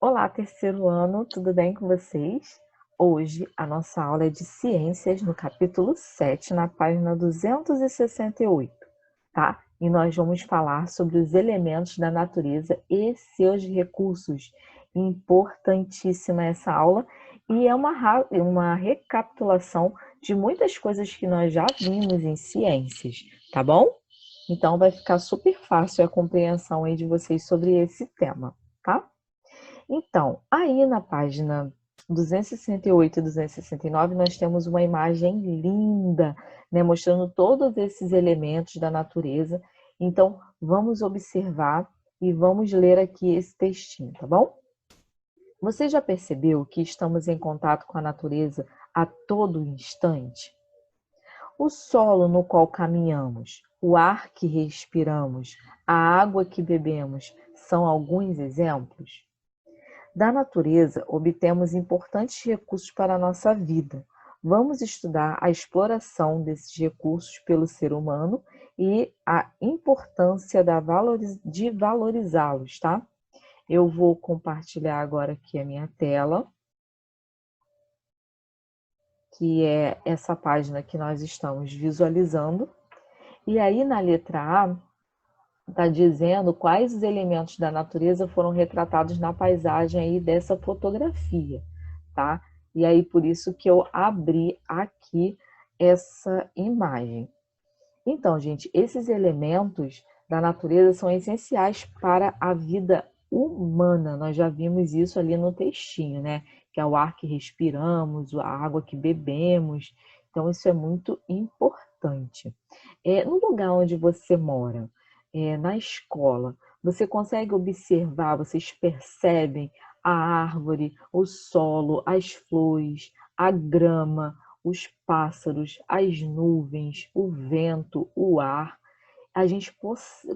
Olá, terceiro ano, tudo bem com vocês? Hoje a nossa aula é de ciências no capítulo 7, na página 268, tá? E nós vamos falar sobre os elementos da natureza e seus recursos. Importantíssima essa aula e é uma recapitulação de muitas coisas que nós já vimos em ciências, tá bom? Então vai ficar super fácil a compreensão aí de vocês sobre esse tema, tá? Então, aí na página 268 e 269, nós temos uma imagem linda, né, mostrando todos esses elementos da natureza. Então, vamos observar e vamos ler aqui esse textinho, tá bom? Você já percebeu que estamos em contato com a natureza a todo instante? O solo no qual caminhamos, o ar que respiramos, a água que bebemos são alguns exemplos? Da natureza, obtemos importantes recursos para a nossa vida. Vamos estudar a exploração desses recursos pelo ser humano e a importância de valorizá-los, tá? Eu vou compartilhar agora aqui a minha tela, que é essa página que nós estamos visualizando. E aí, na letra A, está dizendo quais os elementos da natureza foram retratados na paisagem aí dessa fotografia, tá? E aí por isso que eu abri aqui essa imagem. Então, gente, esses elementos da natureza são essenciais para a vida humana. Nós já vimos isso ali no textinho, né? Que é o ar que respiramos, a água que bebemos. Então, isso é muito importante. No lugar onde você mora, na escola, você consegue observar, vocês percebem a árvore, o solo, as flores, a grama, os pássaros, as nuvens, o vento, o ar. A gente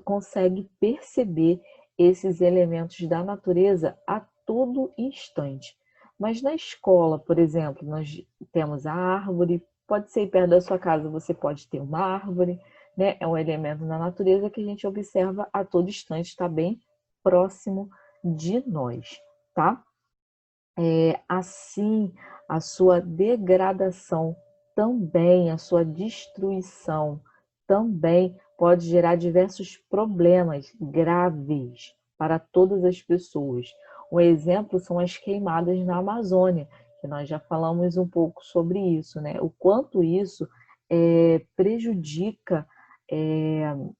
consegue perceber esses elementos da natureza a todo instante. Mas na escola, por exemplo, nós temos a árvore, pode ser perto da sua casa, você pode ter uma árvore, né? É um elemento da natureza que a gente observa a todo instante, está bem próximo de nós, tá? Assim, a sua degradação também, a sua destruição também pode gerar diversos problemas graves para todas as pessoas. Um exemplo são as queimadas na Amazônia, que nós já falamos um pouco sobre isso, né? O quanto isso prejudica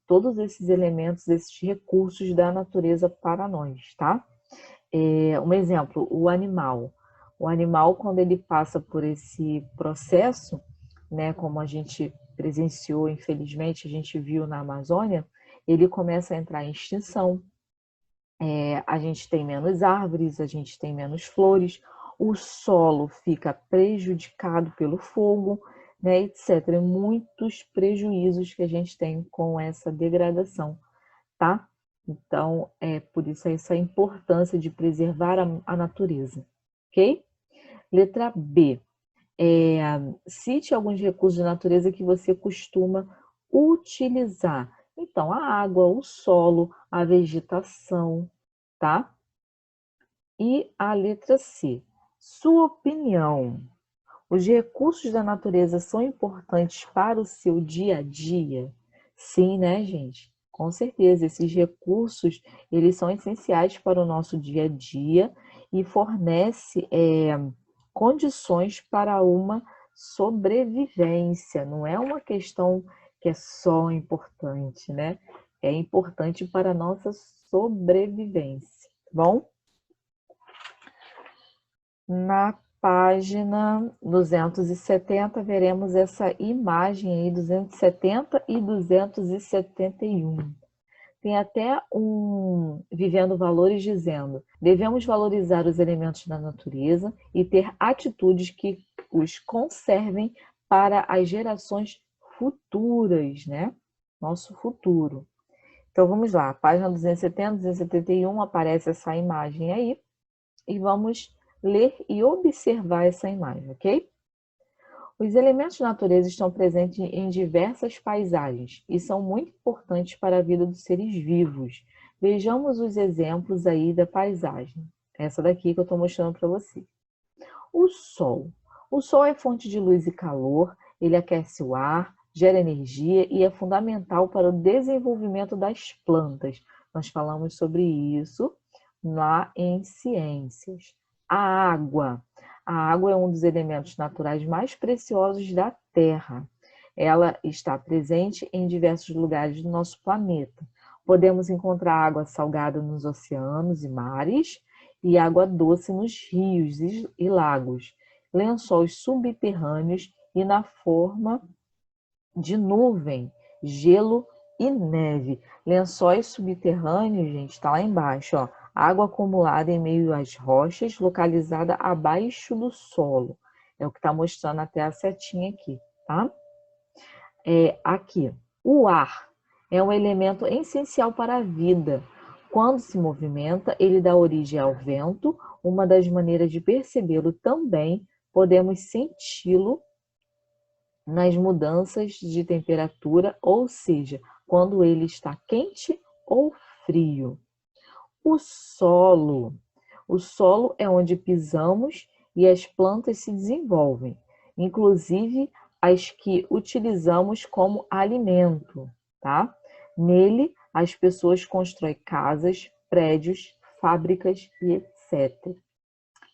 todos esses elementos, esses recursos da natureza para nós, tá? Um exemplo, o animal. O animal, quando ele passa por esse processo, né, como a gente presenciou, infelizmente, a gente viu na Amazônia, ele começa a entrar em extinção. A gente tem menos árvores, a gente tem menos flores, o solo fica prejudicado pelo fogo, né, etc. Muitos prejuízos que a gente tem com essa degradação, tá? Então, é por isso essa importância de preservar a natureza, ok? Letra B. Cite alguns recursos de natureza que você costuma utilizar. Então, a água, o solo, a vegetação, tá? E a letra C. Sua opinião. Os recursos da natureza são importantes para o seu dia a dia? Sim, né, gente? Com certeza, esses recursos, eles são essenciais para o nosso dia a dia e fornece condições para uma sobrevivência. Não é uma questão que é só importante, né? É importante para a nossa sobrevivência, tá bom? Na página 270, veremos essa imagem aí, 270 e 271. Tem até um Vivendo Valores dizendo: devemos valorizar os elementos da natureza e ter atitudes que os conservem para as gerações futuras, né? Nosso futuro. Então vamos lá, página 270, 271, aparece essa imagem aí e vamos ler e observar essa imagem, ok? Os elementos da natureza estão presentes em diversas paisagens e são muito importantes para a vida dos seres vivos. Vejamos os exemplos aí da paisagem. Essa daqui que eu estou mostrando para você. O Sol. O Sol é fonte de luz e calor, ele aquece o ar, gera energia e é fundamental para o desenvolvimento das plantas. Nós falamos sobre isso lá em Ciências. A água. A água é um dos elementos naturais mais preciosos da Terra. Ela está presente em diversos lugares do nosso planeta. Podemos encontrar água salgada nos oceanos e mares e água doce nos rios e lagos, lençóis subterrâneos e na forma de nuvem, gelo e neve. Lençóis subterrâneos, gente, está lá embaixo, ó. Água acumulada em meio às rochas, localizada abaixo do solo. É o que está mostrando até a setinha aqui, tá? Aqui, o ar é um elemento essencial para a vida. Quando se movimenta, ele dá origem ao vento. Uma das maneiras de percebê-lo também, podemos senti-lo nas mudanças de temperatura, ou seja, quando ele está quente ou frio. O solo. O solo é onde pisamos e as plantas se desenvolvem, inclusive as que utilizamos como alimento, tá? Nele, as pessoas constroem casas, prédios, fábricas e etc.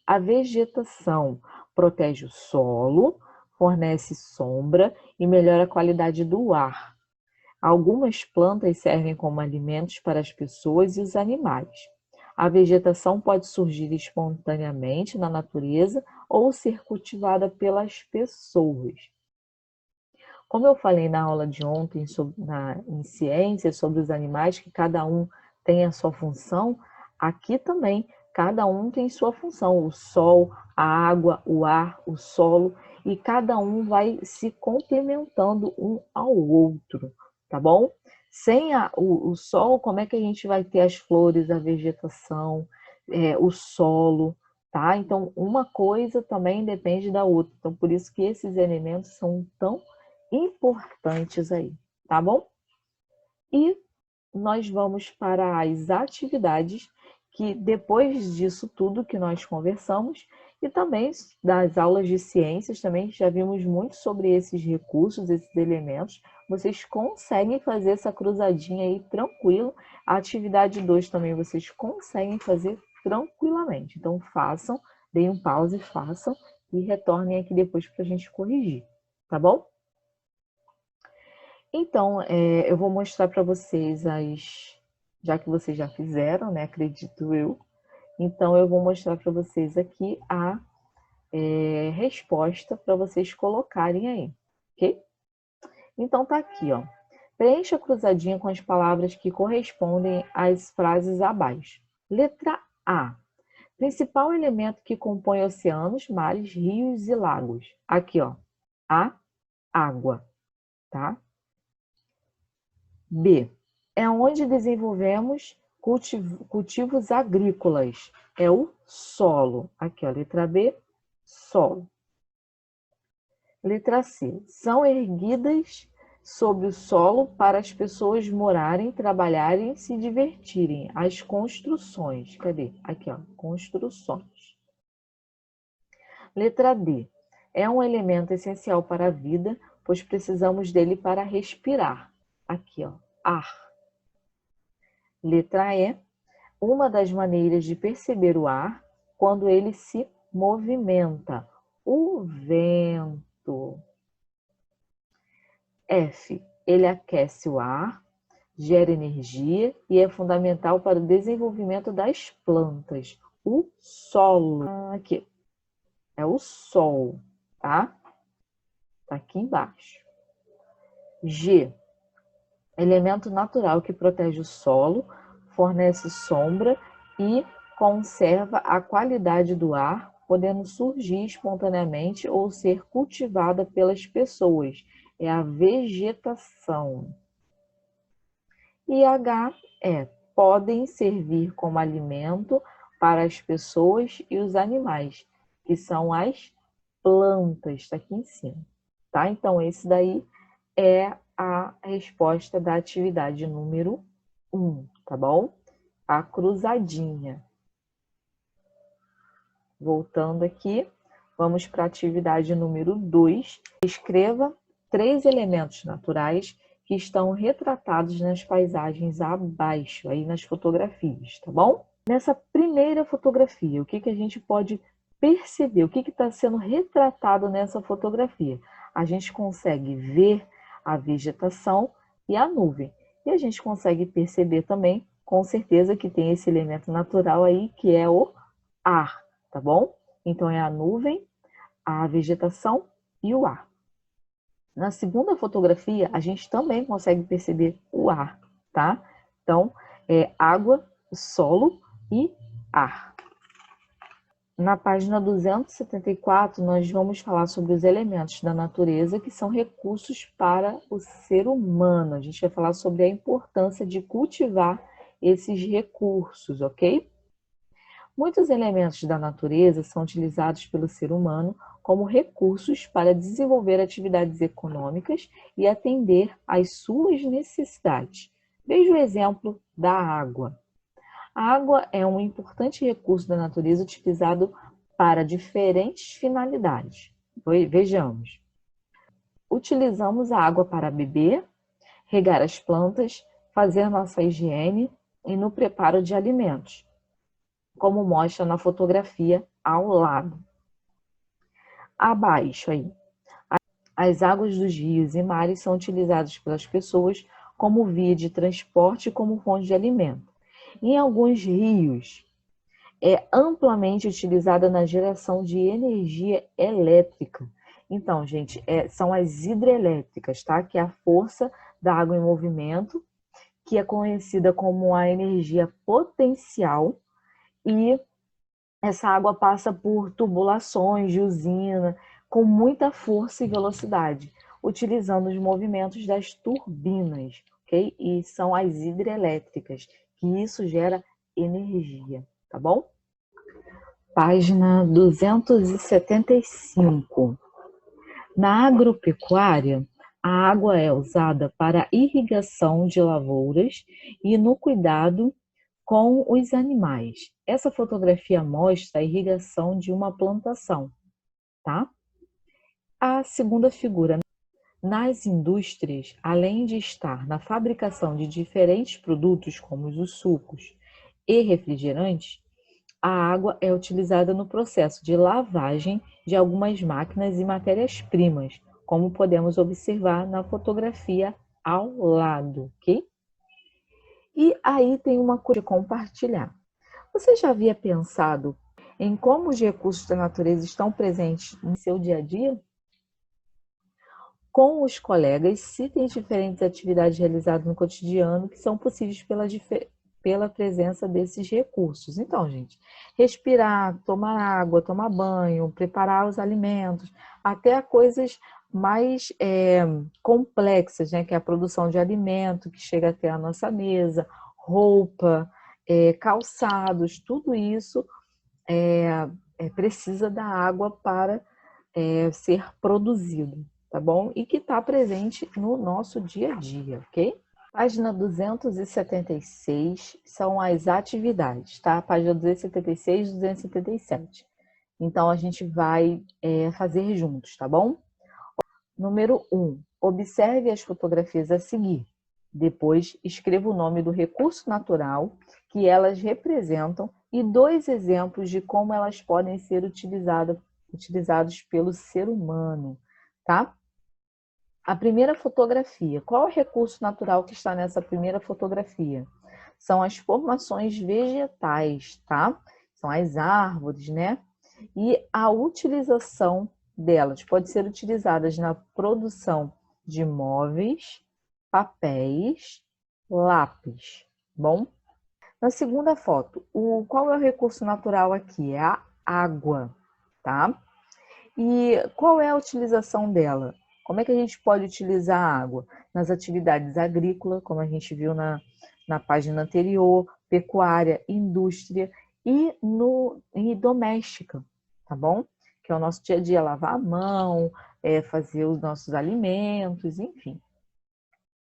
A vegetação protege o solo, fornece sombra e melhora a qualidade do ar. Algumas plantas servem como alimentos para as pessoas e os animais. A vegetação pode surgir espontaneamente na natureza ou ser cultivada pelas pessoas. Como eu falei na aula de ontem em ciências sobre os animais, que cada um tem a sua função, aqui também cada um tem sua função. O sol, a água, o ar, o solo, e cada um vai se complementando um ao outro, tá bom? Sem o sol, como é que a gente vai ter as flores, a vegetação, o solo, tá? Então, uma coisa também depende da outra. Então, por isso que esses elementos são tão importantes aí, tá bom? E nós vamos para as atividades que depois disso tudo que nós conversamos e também das aulas de ciências também já vimos muito sobre esses recursos, esses elementos. Vocês conseguem fazer essa cruzadinha aí tranquilo. A atividade 2 também vocês conseguem fazer tranquilamente. Então façam, deem um pause, façam e retornem aqui depois para a gente corrigir, tá bom? Então, eu vou mostrar para vocês já que vocês já fizeram, né? Acredito eu. Então, eu vou mostrar para vocês aqui a resposta para vocês colocarem aí, ok? Então, tá aqui, ó. Preencha a cruzadinha com as palavras que correspondem às frases abaixo. Letra A. Principal elemento que compõe oceanos, mares, rios e lagos. Aqui, ó. A água, tá? B. É onde desenvolvemos cultivos agrícolas. É o solo. Aqui, ó, letra B, solo. Letra C. São erguidas sobre o solo para as pessoas morarem, trabalharem, se divertirem. As construções. Cadê? Aqui, ó, construções. Letra D. É um elemento essencial para a vida, pois precisamos dele para respirar. Aqui, ó, ar. Letra E. Uma das maneiras de perceber o ar quando ele se movimenta. O vento. F. Ele aquece o ar, gera energia e é fundamental para o desenvolvimento das plantas. O solo. Aqui. É o sol, tá? Tá aqui embaixo. G. Elemento natural que protege o solo, fornece sombra e conserva a qualidade do ar, podendo surgir espontaneamente ou ser cultivada pelas pessoas. É a vegetação. E H podem servir como alimento para as pessoas e os animais, que são as plantas, está aqui em cima, tá? Então, esse daí é a resposta da atividade número 1, tá bom? A cruzadinha. Voltando aqui, vamos para a atividade número 2. Escreva 3 elementos naturais que estão retratados nas paisagens abaixo, aí nas fotografias, tá bom? Nessa primeira fotografia, o que a gente pode perceber? O que está sendo retratado nessa fotografia? A gente consegue ver a vegetação e a nuvem. E a gente consegue perceber também, com certeza, que tem esse elemento natural aí, que é o ar, tá bom? Então, é a nuvem, a vegetação e o ar. Na segunda fotografia, a gente também consegue perceber o ar, tá? Então, é água, solo e ar. Na página 274, nós vamos falar sobre os elementos da natureza que são recursos para o ser humano. A gente vai falar sobre a importância de cultivar esses recursos, ok? Muitos elementos da natureza são utilizados pelo ser humano como recursos para desenvolver atividades econômicas e atender às suas necessidades. Veja o exemplo da água. A água é um importante recurso da natureza utilizado para diferentes finalidades. Vejamos. Utilizamos a água para beber, regar as plantas, fazer nossa higiene e no preparo de alimentos, como mostra na fotografia ao lado. Abaixo aí. As águas dos rios e mares são utilizadas pelas pessoas como via de transporte e como fonte de alimento. Em alguns rios, é amplamente utilizada na geração de energia elétrica. Então, gente, são as hidrelétricas, tá? Que é a força da água em movimento, que é conhecida como a energia potencial, e essa água passa por tubulações de usina com muita força e velocidade, utilizando os movimentos das turbinas, ok? E são as hidrelétricas, que isso gera energia, tá bom? Página 275. Na agropecuária, a água é usada para a irrigação de lavouras e no cuidado com os animais. Essa fotografia mostra a irrigação de uma plantação, tá? A segunda figura. Nas indústrias, além de estar na fabricação de diferentes produtos como os sucos e refrigerantes, a água é utilizada no processo de lavagem de algumas máquinas e matérias-primas, como podemos observar na fotografia ao lado, ok? E aí tem uma coisa de compartilhar. Você já havia pensado em como os recursos da natureza estão presentes no seu dia a dia? Com os colegas, citem diferentes atividades realizadas no cotidiano que são possíveis pela presença desses recursos. Então, gente, respirar, tomar água, tomar banho, preparar os alimentos, até coisas mais complexas, né? Que é a produção de alimento que chega até a nossa mesa, roupa, calçados, tudo isso precisa da água para ser produzido, tá bom? E que está presente no nosso dia a dia, ok? Página 276 são as atividades, tá? Página 276 e 277. Então, a gente vai fazer juntos, tá bom? Número 1. Observe as fotografias a seguir. Depois, escreva o nome do recurso natural que elas representam e 2 exemplos de como elas podem ser utilizados pelo ser humano, tá? A primeira fotografia. Qual é o recurso natural que está nessa primeira fotografia? São as formações vegetais, tá? São as árvores, né? E a utilização delas pode ser utilizadas na produção de móveis, papéis, lápis, bom? Na segunda foto, qual é o recurso natural aqui? É a água, tá? E qual é a utilização dela? Como é que a gente pode utilizar a água? Nas atividades agrícolas, como a gente viu na página anterior, pecuária, indústria e doméstica, tá bom? Que é o nosso dia a dia, lavar a mão, fazer os nossos alimentos, enfim.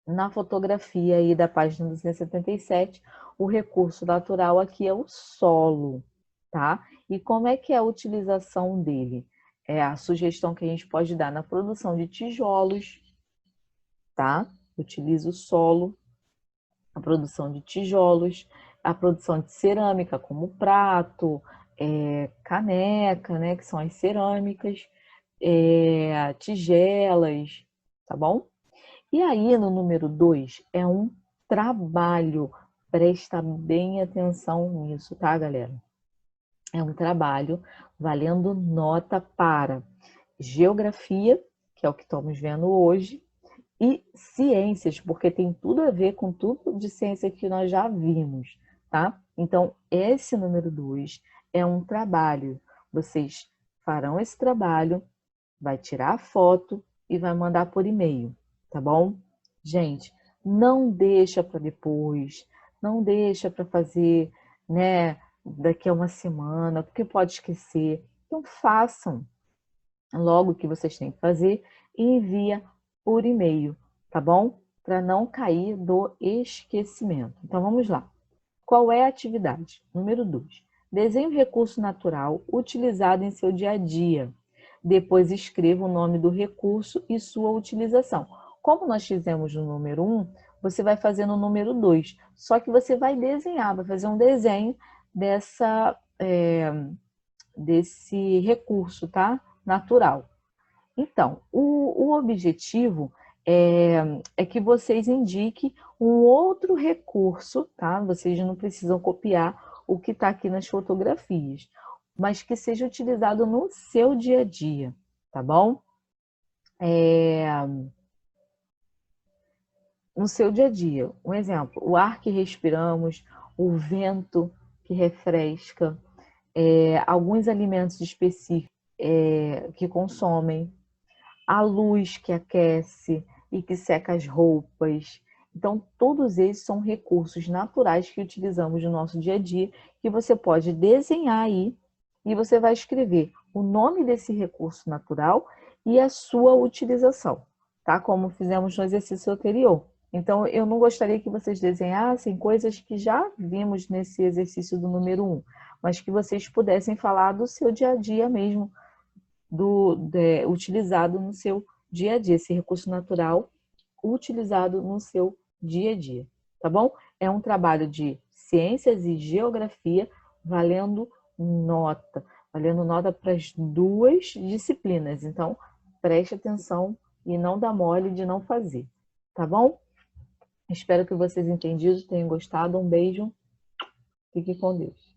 Na fotografia aí da página 277, o recurso natural aqui é o solo, tá? E como é que é a utilização dele? É a sugestão que a gente pode dar na produção de tijolos, tá? Utiliza o solo, a produção de tijolos, a produção de cerâmica, como prato, caneca, né? Que são as cerâmicas, tigelas, tá bom? E aí, no número 2, é um trabalho. Presta bem atenção nisso, tá, galera? É um trabalho valendo nota para geografia, que é o que estamos vendo hoje, e ciências, porque tem tudo a ver com tudo de ciência que nós já vimos, tá? Então, esse número 2 é um trabalho. Vocês farão esse trabalho, vai tirar a foto e vai mandar por e-mail, tá bom? Gente, não deixa para depois, não deixa para fazer, né, daqui a uma semana, porque pode esquecer. Então façam logo o que vocês têm que fazer e envia por e-mail, tá bom? Para não cair do esquecimento. Então vamos lá. Qual é a atividade? Número 2. Desenhe o recurso natural utilizado em seu dia a dia. Depois escreva o nome do recurso e sua utilização. Como nós fizemos no número 1, você vai fazer no número 2. Só que você vai desenhar, vai fazer um desenho desse recurso, tá? Natural. Então, o objetivo é que vocês indiquem um outro recurso, tá? Vocês não precisam copiar o que está aqui nas fotografias, mas que seja utilizado no seu dia a dia, tá bom? No seu dia a dia. Um exemplo, o ar que respiramos, o vento que refresca, alguns alimentos específicos que consomem, a luz que aquece e que seca as roupas. Então, todos esses são recursos naturais que utilizamos no nosso dia a dia, que você pode desenhar aí e você vai escrever o nome desse recurso natural e a sua utilização, tá? Como fizemos no exercício anterior. Então, eu não gostaria que vocês desenhassem coisas que já vimos nesse exercício do número 1, mas que vocês pudessem falar do seu dia a dia mesmo, utilizado no seu dia a dia, esse recurso natural utilizado no seu dia a dia, tá bom? É um trabalho de ciências e geografia valendo nota para as duas disciplinas. Então, preste atenção e não dá mole de não fazer, tá bom? Espero que vocês entendido, tenham gostado. Um beijo. Fique com Deus.